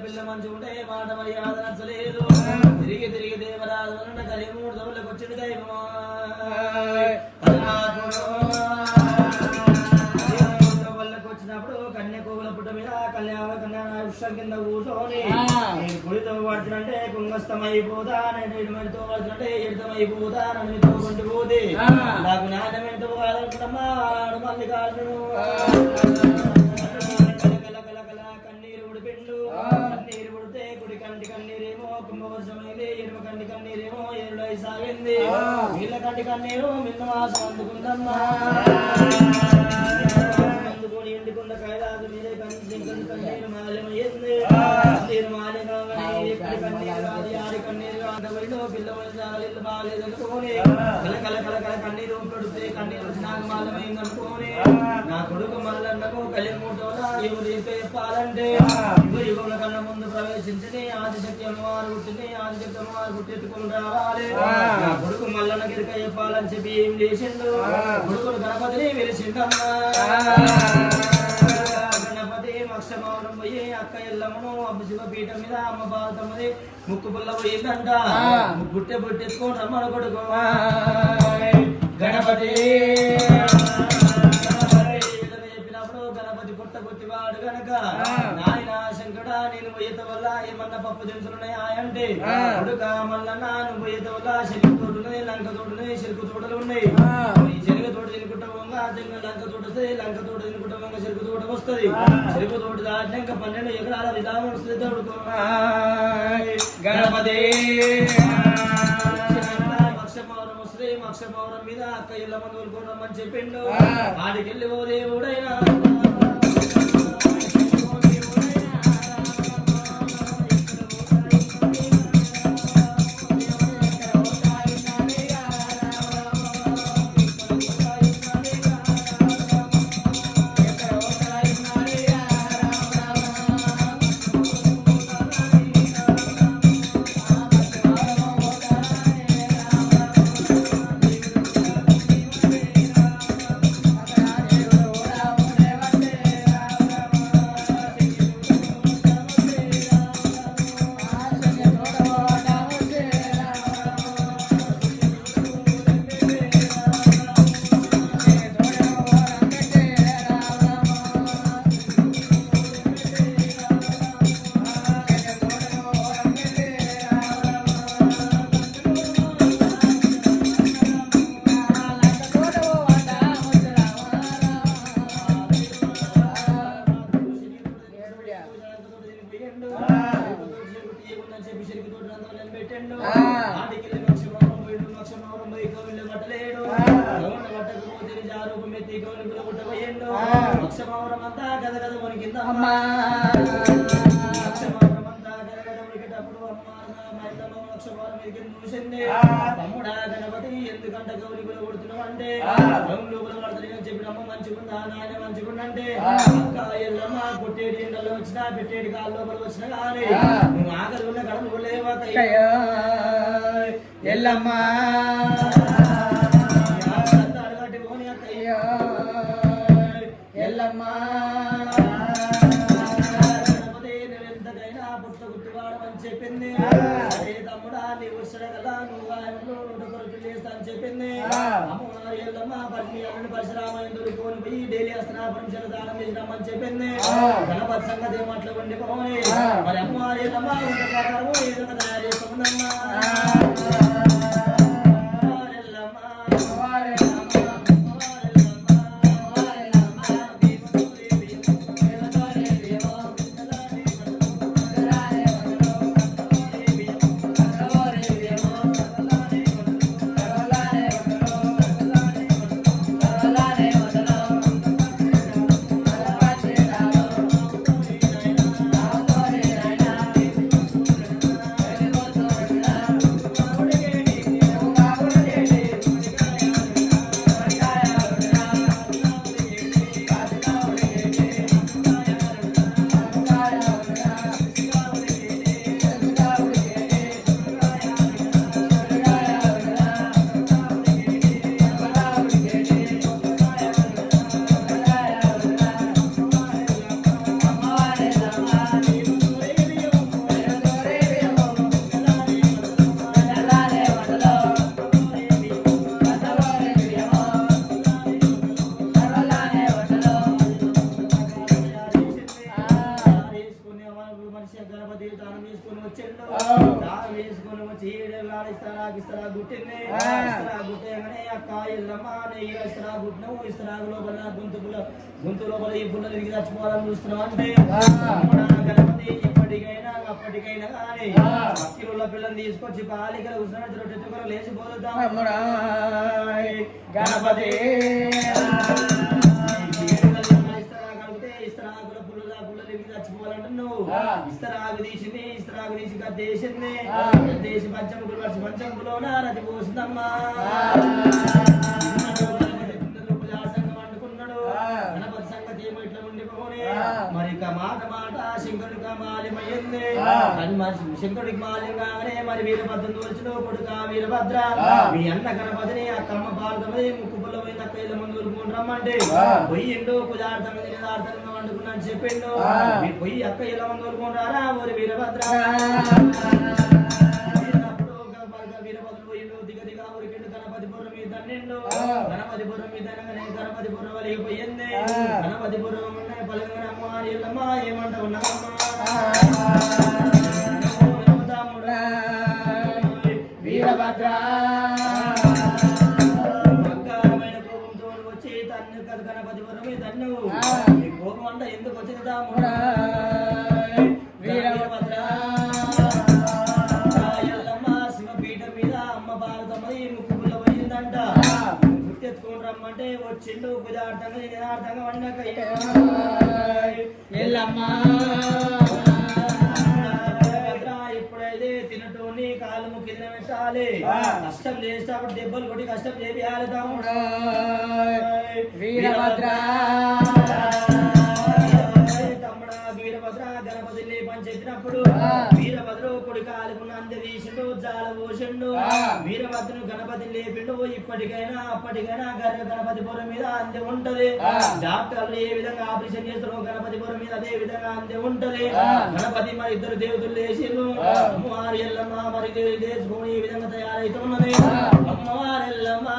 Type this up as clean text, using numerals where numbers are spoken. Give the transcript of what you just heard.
పిల్ల మంచి ఉంటే మాట మర్యాద నచ్చలేదు తిరిగి తిరిగి దేవరాజు కలి 3 దవులకు వచ్చింది దైవం వచ్చినప్పుడు కన్యాకోగుల పుట్ట మీద కళ్యాణ కింద కూర్చొని గుడితో పడుతుంటే కుంగస్థమైపోతా నేను ఎడిమడితో పడుతుంటే ఎడతమైపోతా నన్నుతో కొండిపోతే నాకు నాణ్యమైనతో కాదనుకున్నమ్మా వాడు మళ్ళీ కాదు కన్నీరు ఉడిపిండు కన్నీరు పుడితే కుడి కంటి కన్నీరేమో కుంభవర్షమైంది ఎడమ కంటి కన్నీరేమో ఎరుడై సాగింది వీళ్ళ కంటి కన్నీరు మిన్న మాసం అందుకుందమ్మా అందుకొని ఎండుకున్న కైలాసు మీదే కన్నీరు మాల్యమైంది కన్నీరు మాల్యం కాగానే కన్నీరు ఆడి కన్నీరు కాదవరిలో పిల్లలు బాగాలేదు అనుకోని కల కల కల కన్నీరు పడితే కన్నీరు నాకు మాల్యమైంది అనుకోని నా కొడుకు మల్లన్నకు కలిమూటోలా ఎవరు చెప్పాలంటే యుగముల కన్నా ముందు ప్రవేశించి ఆదిశక్తి అమ్మవారు పుట్టింది ఆదిశక్తి అమ్మవారు పుట్టెత్తుకుని రావాలి నా కొడుకు మల్లన్న గిరిక చెప్పాలని చెప్పి ఏం చేసిండు కొడుకులు గణపతిని వెలిసిందమ్మా గణపతి మక్షమౌనం పోయి అక్క ఎల్లమ్మను శివ పీఠం మీద అమ్మ భారతమ్మది ముక్కు పుల్ల పోయిందంట బుట్టె బుట్టెత్తుకొని రమ్మను కొడుకు గణపతి గణపతి పుట్ట పుట్టివాడు గనక నాయన శంకడా నేను పోయేత వల్ల ఏమన్నా పప్పు దినుసులున్నాయి అంటే కొడుక మల్లన్న నువ్వు పోయేత వల్ల శనికి తోడున్నాయి లంక తోడున్నాయి చెరుకు తోటలు ఉన్నాయి ఈ చెరుకు తోట తినుకుంటా పోగా లంక తోట వస్తుంది లంక తోట తినుకుంటా పోగా చెరుకు తోట వస్తుంది చెరుకు తోట దాటినాక 12 ఎకరాల విధానం వస్తుంది తోడుకో గణపతి మక్షమౌరం మీద అక్క ఇళ్ళ మంది ఊరుకోవడం చెప్పిండు ఆడికెళ్ళి ఓ దేవుడైనా తమ్ముడా గణపతి ఎందుకంట గౌరి కూడా కొడుతున్నావు అంటే లోపల పడతాను చెప్పినమ్మ మంచిగుందా నాయన మంచిగుండంటే అక్క ఎల్లమ్మ కొట్టేడి ఎండలో వచ్చినా పెట్టేడి కాళ్ళ లోపల వచ్చినా కానీ నువ్వు ఆకలి ఉన్న కడలు లేవా ఎల్లమ్మ అడగట్టి పోని అక్కయ్యా ఎల్లమ్మ చెప్పింది అదే తమ్ముడా నీవు కదా నువ్వు చేస్తా అని చెప్పింది అమ్మవారి ఎల్లమ్మ పట్ని పరశురామేంద్రుడు కోని పోయి డైలీ అస్త్రాపురం దానం చేసినామని చెప్పింది గణపతి సంగతి ఏమట్లా ఉండిపోని మరి అమ్మవారి ఎల్లమ్మ ఏదైనా తయారు చేసుకుందమ్మా మనిషి గణపతి తాను వేసుకొని వచ్చిండు తాను వేసుకొని వచ్చి ఇస్తారా గుట్టింది ఇస్తారా గుట్టగానే అక్క ఎల్లమ్మ ఇస్తారా గుట్టినవు ఇస్తారా లోపల గొంతు లోపల ఈ పుల్ల తిరిగి చచ్చిపోవాలని చూస్తున్నావు అంటే గణపతి ఇప్పటికైనా అప్పటికైనా కానీ అక్కిరుల పిల్లని తీసుకొచ్చి పాలికలు కూర్చున్నట్టు లేచిపోతాం గణపతి ఇస్తరాకుల పుల్ల తిరిగి చచ్చిపోవాలంటున్నావు ఇస్తరాకు తీసింది ఇస్తరాకు తీసి గద్దేసింది గద్దేసి పంచముకులు వర్ష పంచముకులోన రతి పోసిందమ్మా వండుకున్నాడు గణపతి సంగతి ఏమో ఇట్లా ఉండిపోనే మరి మాట శంకరుడికి మాల్యమయ్యింది శంకరుడికి మాల్యం కాగానే మరి వీరభద్రం వచ్చిన కొడుక వీరభద్ర మీ అన్న గణపతిని అక్కమ్మ పార్వతమది ముక్కు పుల్ల పోయింది అక్క ఇళ్ళ ముందు ఊరుకుని రమ్మంటే పొయ్యిండు కుదార్థంగా తినేదార్థంగా వండుకున్నా అని చెప్పిండు మీరు పొయ్యి అక్క ఇళ్ళ ముందు ఊరుకుని రారా ఊరి వీరభద్ర వీరభద్రుడు పోయిండు దిగ ఊరికిండు గణపతి బుర్ర మీద తన్నిండు గణపతి బుర్ర మీద గణపతి బుర్ర వలిగి పోయింది గణపతి బుర్ర పలకని అమ్మ ఎల్లమ్మ ఏమంట ఉన్నామమ్మా వీరభద్ర బంగారమైన కోపంతో వచ్చి తన్ను గణపతి బుర్ర మీద తన్ను ఈ కోపం అంట ఎందుకు వచ్చింది తాముడా వీరభద్ర ఎల్లమ్మ శివపీఠం మీద అమ్మ భారతమ్మది ముక్కు పుల్ల పోయిందంట గుర్తెత్తుకొని రమ్మంటే వచ్చిండు కుదార్థంగా నిదార్థంగా వండినాక ఎల్లమ్మ ఎప్పుడైతే తినటోని కాలు ముక్కి తినబెట్టాలి కష్టం చేసేటప్పుడు దెబ్బలు కొట్టి కష్టం చేయాలి తమ్ముడు వీరభద్ర తమ్ముడా వీరభద్ర గణపతి లేపని చెప్పినప్పుడు వీరభద్ర కొడుకు కాలుకున్న అంత తీసిండు జాల పోసిండు వీరభద్రుడు గణపతి లేపిండు ఇప్పటికైనా అప్పటికైనా గణపతి బుర్ర మీద అంతే ఉంటది డాక్టర్లు ఏ విధంగా ఆపరేషన్ చేస్తారో గణపతి బుర్ర మీద అదే విధంగా అంతే ఉంటది గణపతి మరి ఇద్దరు దేవతలు లేచిండు అమ్మవారి ఎల్లమ్మ మరి దేశం ఈ విధంగా తయారైతున్నది అమ్మవారి ఎల్లమ్మ